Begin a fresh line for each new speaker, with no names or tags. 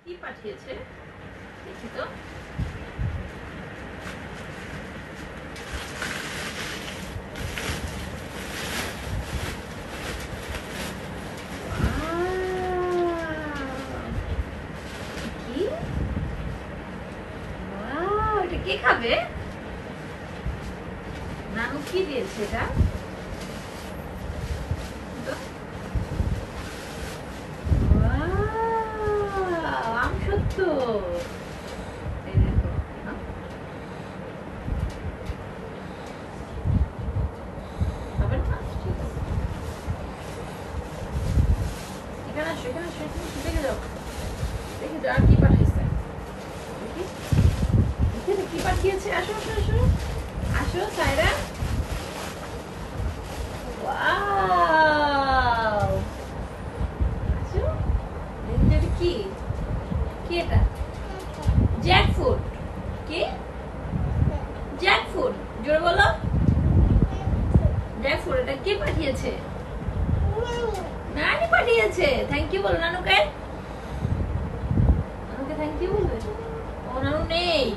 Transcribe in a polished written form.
কি পাঠিয়েছে দেখি তো। কি এটা কে খাবে? নানু কি দিয়েছে এটা? আম সত্য। এখানে আসো, এখানে আসো, দেখে যাও, দেখে যাও আর কি পাঠিয়েছে। দেখি দেখি কি পাঠিয়েছে। আসো আসো আসো আসো সায়রা। ওয়াও, আসো দেখি এটা কি, কি এটা? জ্যাকফ্রুট। কি জ্যাকফ্রুট? জোরে বলো। জ্যাকফ্রুট এটা কে পাঠিয়েছে? নানি পাঠিয়েছে। থ্যাংক ইউ বলো নানুকে। নানুকে থ্যাংক ইউ বলবে। ও নানু নেই।